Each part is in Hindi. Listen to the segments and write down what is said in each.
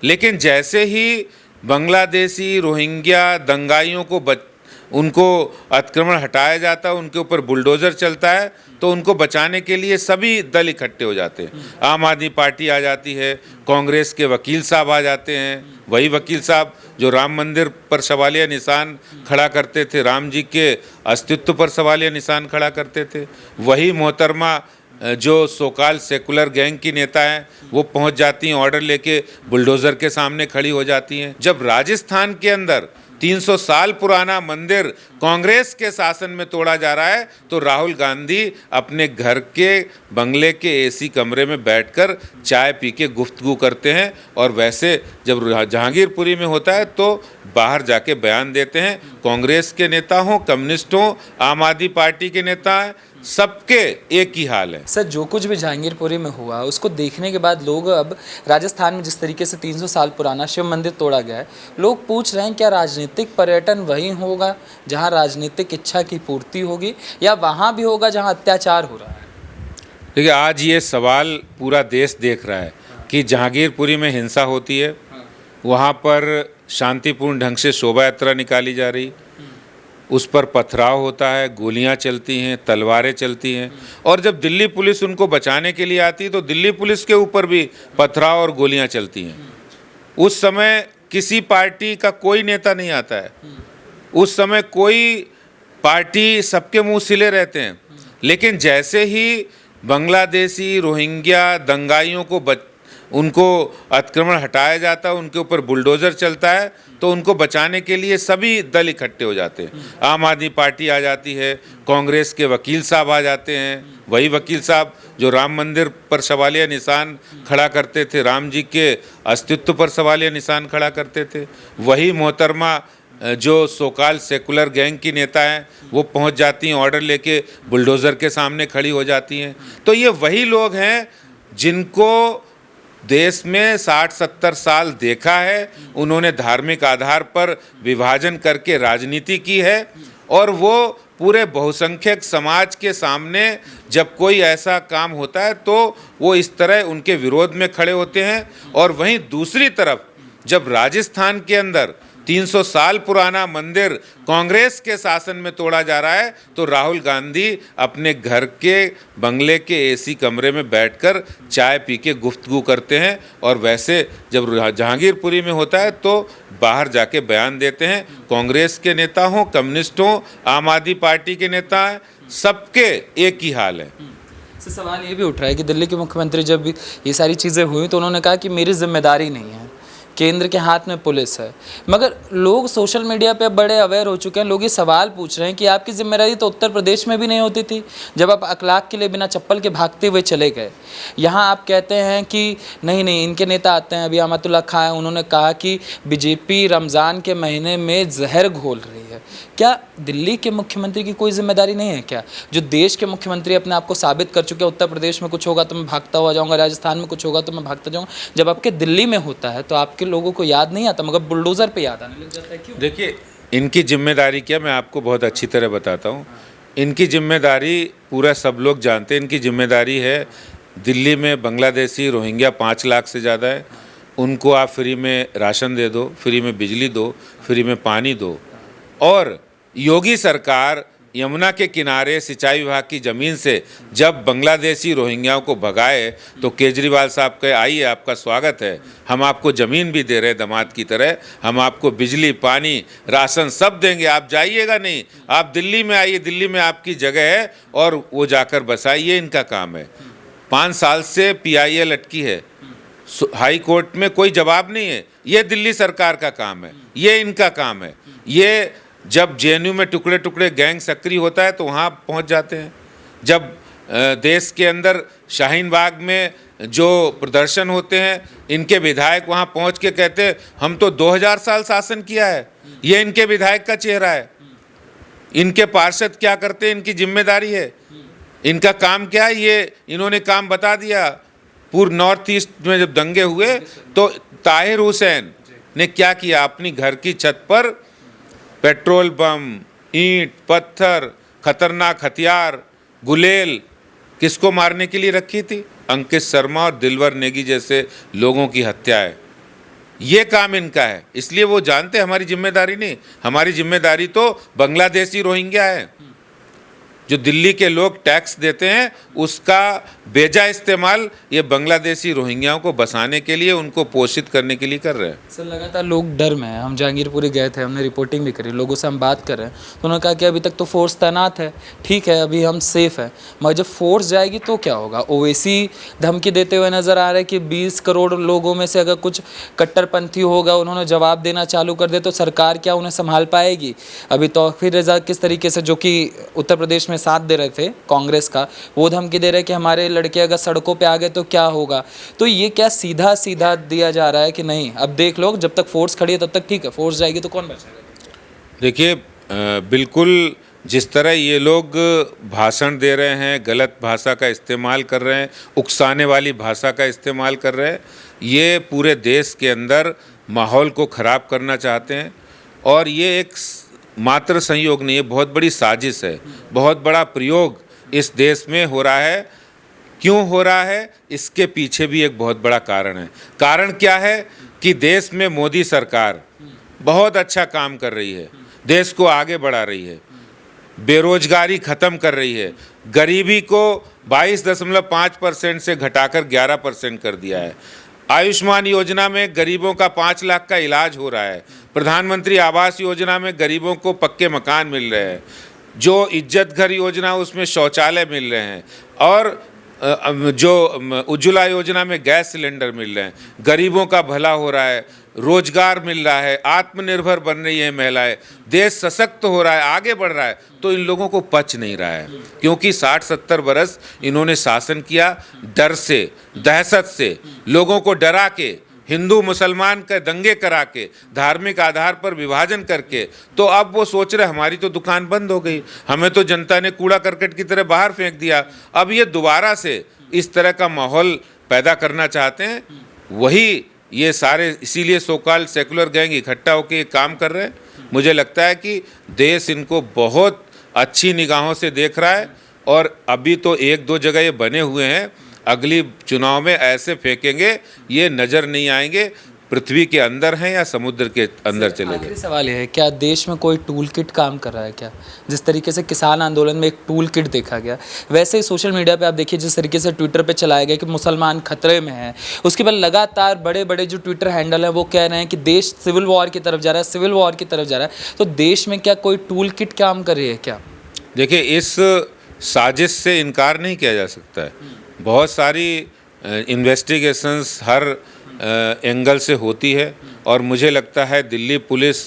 लेकिन जैसे ही बांग्लादेशी रोहिंग्या दंगाइयों को उनको अतिक्रमण हटाया जाता है, उनके ऊपर बुलडोज़र चलता है, तो उनको बचाने के लिए सभी दल इकट्ठे हो जाते हैं। आम आदमी पार्टी आ जाती है, कांग्रेस के वकील साहब आ जाते हैं, वही वकील साहब जो राम मंदिर पर सवालिया निशान खड़ा करते थे, राम जी के अस्तित्व पर सवालिया निशान खड़ा करते थे, वही मोहतरमा जो सोकाल सेकुलर गैंग की नेता हैं वो पहुंच जाती हैं, ऑर्डर लेके बुलडोज़र के सामने खड़ी हो जाती हैं। जब राजस्थान के अंदर 300 साल पुराना मंदिर कांग्रेस के शासन में तोड़ा जा रहा है, तो राहुल गांधी अपने घर के बंगले के एसी कमरे में बैठकर चाय पी के गुफ्तगू करते हैं, और वैसे जब जहांगीरपुरी में होता है तो बाहर जाके बयान देते हैं। कांग्रेस के नेता हों, कम्युनिस्ट हों, आम आदमी पार्टी के नेता हैं, सबके एक ही हाल है। सर, जो कुछ भी जहांगीरपुरी में हुआ उसको देखने के बाद लोग अब राजस्थान में जिस तरीके से 300 साल पुराना शिव मंदिर तोड़ा गया है, लोग पूछ रहे हैं क्या राजनीतिक पर्यटन वहीं होगा जहां राजनीतिक इच्छा की पूर्ति होगी, या वहां भी होगा जहां अत्याचार हो रहा है? देखिए, आज ये सवाल पूरा देश देख रहा है कि जहांगीरपुरी में हिंसा होती है, वहाँ पर शांतिपूर्ण ढंग से शोभा यात्रा निकाली जा रही, उस पर पथराव होता है, गोलियां चलती हैं, तलवारें चलती हैं, और जब दिल्ली पुलिस उनको बचाने के लिए आती है तो दिल्ली पुलिस के ऊपर भी पथराव और गोलियां चलती हैं। उस समय किसी पार्टी का कोई नेता नहीं आता है, उस समय कोई पार्टी, सबके मुंह सिले रहते हैं। लेकिन जैसे ही बांग्लादेशी रोहिंग्या दंगाइयों को उनको अतिक्रमण हटाया जाता है, उनके ऊपर बुलडोज़र चलता है, तो उनको बचाने के लिए सभी दल इकट्ठे हो जाते हैं। आम आदमी पार्टी आ जाती है, कांग्रेस के वकील साहब आ जाते हैं, वही वकील साहब जो राम मंदिर पर सवालिया निशान खड़ा करते थे, राम जी के अस्तित्व पर सवालिया निशान खड़ा करते थे, वही मोहतरमा जो सोकाल सेकुलर गैंग की नेता हैं वो पहुंच जाती हैं, ऑर्डर लेके बुलडोज़र के सामने खड़ी हो जाती हैं। तो ये वही लोग हैं जिनको देश में 60-70 साल देखा है, उन्होंने धार्मिक आधार पर विभाजन करके राजनीति की है, और वो पूरे बहुसंख्यक समाज के सामने जब कोई ऐसा काम होता है तो वो इस तरह उनके विरोध में खड़े होते हैं। और वहीं दूसरी तरफ जब राजस्थान के अंदर 300 साल पुराना मंदिर कांग्रेस के शासन में तोड़ा जा रहा है, तो राहुल गांधी अपने घर के बंगले के एसी कमरे में बैठकर चाय पी के गुफ्तगू करते हैं, और वैसे जब जहांगीरपुरी में होता है तो बाहर जाके बयान देते हैं। कांग्रेस के नेता हों, कम्युनिस्ट हों, आम आदमी पार्टी के नेता हैं, सबके एक ही हाल है। सवाल ये भी उठ रहा है कि दिल्ली के मुख्यमंत्री जब ये सारी चीज़ें हुई तो उन्होंने कहा कि मेरी जिम्मेदारी नहीं है, केंद्र के हाथ में पुलिस है। मगर लोग सोशल मीडिया पे बड़े अवेयर हो चुके हैं, लोग ये सवाल पूछ रहे हैं कि आपकी जिम्मेदारी तो उत्तर प्रदेश में भी नहीं होती थी जब आप अखलाक के लिए बिना चप्पल के भागते हुए चले गए। यहाँ आप कहते हैं कि नहीं इनके नेता आते हैं, अभी अहमदुल्ला खां, उन्होंने कहा कि बीजेपी रमज़ान के महीने में जहर घोल रही है। क्या दिल्ली के मुख्यमंत्री की कोई जिम्मेदारी नहीं है क्या? जो देश के मुख्यमंत्री अपने आप को साबित कर चुके हैं, उत्तर प्रदेश में कुछ होगा तो मैं भागता हुआ जाऊँगा, राजस्थान में कुछ होगा तो मैं भागता जाऊँगा, जब आपके दिल्ली में होता है तो आपके लोगों को याद नहीं आता, मगर बुलडोज़र पे याद आने लग जाता है। क्यों? देखिए, इनकी जिम्मेदारी क्या, मैं आपको बहुत अच्छी तरह बताता हूँ। इनकी जिम्मेदारी पूरा सब लोग जानते हैं। इनकी जिम्मेदारी है, दिल्ली में बांग्लादेशी रोहिंग्या 5 लाख से ज़्यादा है, उनको आप फ्री में राशन दे दो, फ्री में बिजली दो, फ्री में पानी दो। और योगी सरकार यमुना के किनारे सिंचाई विभाग की ज़मीन से जब बांग्लादेशी रोहिंग्याओं को भगाए तो केजरीवाल साहब कहे आइए, आपका स्वागत है, हम आपको ज़मीन भी दे रहे हैं दामाद की तरह, हम आपको बिजली, पानी, राशन सब देंगे, आप जाइएगा नहीं, आप दिल्ली में आइए, दिल्ली में आपकी जगह है, और वो जाकर बसाइए। इनका काम है। 5 साल से PIL अटकी है, हाई कोर्ट में कोई जवाब नहीं है। ये दिल्ली सरकार का काम है, ये इनका काम है। ये जब JNU में टुकड़े टुकड़े गैंग सक्रिय होता है तो वहाँ पहुँच जाते हैं। जब देश के अंदर शाहीन बाग में जो प्रदर्शन होते हैं, इनके विधायक वहाँ पहुँच के कहते हैं हम तो 2000 साल शासन किया है। ये इनके विधायक का चेहरा है। इनके पार्षद क्या करते हैं, इनकी जिम्मेदारी है, इनका काम क्या है, ये इन्होंने काम बता दिया। पूर्व नॉर्थ ईस्ट में जब दंगे हुए तो ताहिर हुसैन ने क्या किया, अपनी घर की छत पर पेट्रोल बम, ईंट, पत्थर, खतरनाक हथियार, गुलेल किसको मारने के लिए रखी थी? अंकित शर्मा और दिलवर नेगी जैसे लोगों की हत्या है। ये काम इनका है, इसलिए वो जानते हैं हमारी जिम्मेदारी नहीं, हमारी जिम्मेदारी तो बांग्लादेशी रोहिंग्या है। जो दिल्ली के लोग टैक्स देते हैं उसका बेजा इस्तेमाल ये बांग्लादेशी रोहिंग्याओं को बसाने के लिए, उनको पोषित करने के लिए कर रहे हैं। सर लगातार लोग डर में हैं। हम जहांगीरपुरी गए थे, हमने रिपोर्टिंग भी करी, लोगों से हम बात कर रहे हैं तो उन्होंने कहा कि अभी तक तो फोर्स तैनात है, ठीक है अभी हम सेफ है, मगर जब फोर्स जाएगी तो क्या होगा। ओवैसी धमकी देते हुए नज़र आ रहा है कि 20 करोड़ लोगों में से अगर कुछ कट्टरपंथी होगा, उन्होंने जवाब देना चालू कर दे तो सरकार क्या उन्हें संभाल पाएगी। अभी तौफीक रज़ा किस तरीके से, जो कि उत्तर प्रदेश में साथ दे रहे थे कांग्रेस का, वो धमकी दे रहे कि हमारे लड़के अगर सड़कों पे आ गए तो क्या होगा। तो ये क्या सीधा सीधा दिया जा रहा है कि नहीं अब देख लो, जब तक फोर्स खड़ी है तब तक ठीक है, फोर्स जाएगी तो कौन बचेगा। देखिए बिल्कुल जिस तरह ये लोग भाषण दे रहे हैं, गलत भाषा का इस्तेमाल कर रहे हैं, उकसाने वाली भाषा का इस्तेमाल कर रहे हैं, ये पूरे देश के अंदर माहौल को ख़राब करना चाहते हैं। और ये एक मात्र संयोग नहीं है, बहुत बड़ी साजिश है, बहुत बड़ा प्रयोग इस देश में हो रहा है। क्यों हो रहा है, इसके पीछे भी एक बहुत बड़ा कारण है। कारण क्या है कि देश में मोदी सरकार बहुत अच्छा काम कर रही है, देश को आगे बढ़ा रही है, बेरोजगारी ख़त्म कर रही है, गरीबी को 22.5% से घटाकर 11% कर दिया है। आयुष्मान योजना में गरीबों का 5 लाख का इलाज हो रहा है। प्रधानमंत्री आवास योजना में गरीबों को पक्के मकान मिल रहे हैं। जो इज्जत घर योजना उसमें शौचालय मिल रहे हैं। और जो उज्ज्वला योजना में गैस सिलेंडर मिल रहे हैं। गरीबों का भला हो रहा है, रोजगार मिल रहा है, आत्मनिर्भर बन रही है महिलाएं, देश सशक्त हो रहा है, आगे बढ़ रहा है। तो इन लोगों को पच नहीं रहा है, क्योंकि 60-70 बरस इन्होंने शासन किया, डर से, दहशत से, लोगों को डरा के, हिंदू मुसलमान के दंगे करा के, धार्मिक आधार पर विभाजन करके। तो अब वो सोच रहे हमारी तो दुकान बंद हो गई, हमें तो जनता ने कूड़ा करकट की तरह बाहर फेंक दिया। अब ये दोबारा से इस तरह का माहौल पैदा करना चाहते हैं। वही ये सारे इसीलिए सोकाल सेकुलर गैंग इकट्ठा होकर काम कर रहे हैं। मुझे लगता है कि देश इनको बहुत अच्छी निगाहों से देख रहा है। और अभी तो 1-2 जगह ये बने हुए हैं, अगली चुनाव में ऐसे फेंकेंगे ये नज़र नहीं आएंगे पृथ्वी के अंदर हैं या समुद्र के अंदर चले गए। सवाल ये है, क्या देश में कोई टूल किट काम कर रहा है क्या। जिस तरीके से किसान आंदोलन में एक टूल किट देखा गया, वैसे ही सोशल मीडिया पे आप देखिए जिस तरीके से ट्विटर पे चलाया गया कि मुसलमान खतरे में हैं, उसके बाद लगातार बड़े बड़े जो ट्विटर हैंडल हैं वो कह रहे हैं कि देश सिविल वॉर की तरफ जा रहा है, सिविल वॉर की तरफ जा रहा है। तो देश में क्या कोई टूल किट काम कर रही है क्या। देखिए इस साजिश से इनकार नहीं किया जा सकता है। बहुत सारी इन्वेस्टिगेशंस हर एंगल से होती है और मुझे लगता है दिल्ली पुलिस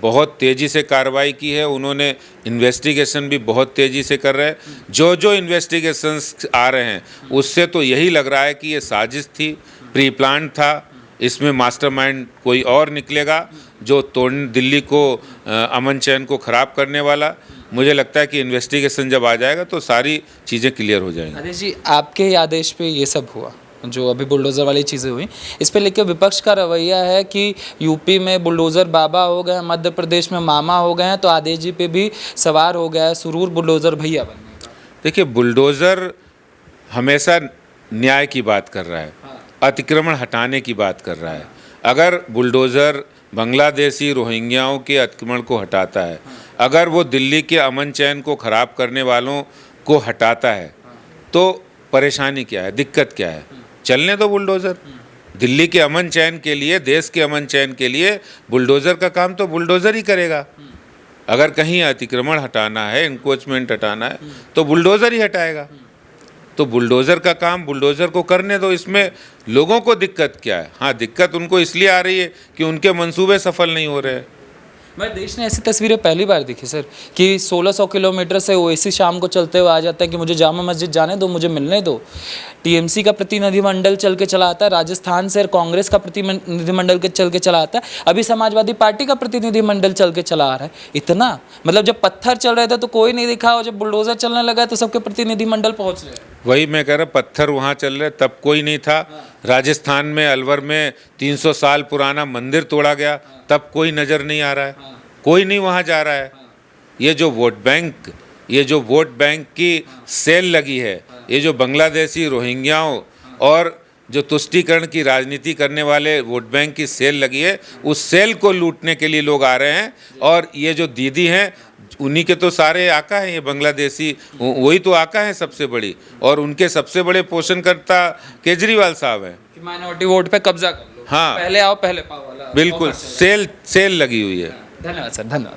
बहुत तेज़ी से कार्रवाई की है। उन्होंने इन्वेस्टिगेशन भी बहुत तेज़ी से कर रहे हैं। जो इन्वेस्टिगेशंस आ रहे हैं उससे तो यही लग रहा है कि ये साजिश थी, प्री प्लान था, इसमें मास्टरमाइंड कोई और निकलेगा जो दिल्ली को अमन चैन को ख़राब करने वाला। मुझे लगता है कि इन्वेस्टिगेशन जब आ जाएगा तो सारी चीज़ें क्लियर हो जाएंगी। आदेश जी, आपके ही आदेश पे ये सब हुआ, जो अभी बुलडोज़र वाली चीज़ें हुई, इस पे लेकर विपक्ष का रवैया है कि यूपी में बुलडोज़र बाबा हो गए, मध्य प्रदेश में मामा हो गए हैं, तो आदेश जी पे भी सवार हो गया है सुरूर बुलडोज़र भैया बनने का। देखिए बुलडोज़र हमेशा न्याय की बात कर रहा है, अतिक्रमण हटाने की बात कर रहा है। अगर बुलडोज़र बांग्लादेशी रोहिंग्याओं के अतिक्रमण को हटाता है, अगर वो दिल्ली के अमन चैन को ख़राब करने वालों को हटाता है, तो परेशानी क्या है, दिक्कत क्या है। चलने दो बुलडोज़र। दिल्ली के अमन चैन के लिए, देश के अमन चैन के लिए बुलडोज़र का काम तो बुलडोज़र ही करेगा। अगर कहीं अतिक्रमण हटाना है, इंक्रोचमेंट हटाना है, तो बुलडोज़र ही हटाएगा। तो बुलडोज़र का काम बुलडोज़र को करने दो। इसमें लोगों को दिक्कत क्या है। हाँ, दिक्कत उनको इसलिए आ रही है कि उनके मंसूबे सफल नहीं हो रहे हैं। मैं देश ने ऐसी तस्वीरें पहली बार देखी सर कि 1600 किलोमीटर से ओवैसी शाम को चलते हुए आ जाता है कि मुझे जामा मस्जिद जाने दो, मुझे मिलने दो। टीएमसी का प्रतिनिधिमंडल चल के चला आता है, राजस्थान से कांग्रेस का प्रतिनिधिमंडल के चल के चला आता है, अभी समाजवादी पार्टी का प्रतिनिधिमंडल चल के चला आ रहा है। इतना मतलब जब पत्थर चल रहे थे तो कोई नहीं दिखा, और जब बुलडोज़र चलने लगा तो सबके प्रतिनिधिमंडल पहुँच रहे हैं। वही मैं कह रहा, पत्थर वहाँ चल रहे तब कोई नहीं था। राजस्थान में अलवर में 300 साल पुराना मंदिर तोड़ा गया, तब कोई नज़र नहीं आ रहा है, कोई नहीं वहाँ जा रहा है। ये जो वोट बैंक की सेल लगी है, ये जो बांग्लादेशी रोहिंग्याओं और जो तुष्टीकरण की राजनीति करने वाले वोट बैंक की सेल लगी है, उस सेल को लूटने के लिए लोग आ रहे हैं। और ये जो दीदी हैं, उन्हीं के तो सारे आका हैं, ये बांग्लादेशी, वही तो आका है सबसे बड़ी, और उनके सबसे बड़े पोषणकर्ता केजरीवाल साहब हैं। कि माइनॉरिटी वोट पे कब्जा कर लो, हाँ। पहले आओ पहले पाओ वाला बिल्कुल, ऑफर चल रहा सेल लगी हुई है। है। धन्यवाद सर, धन्यवाद।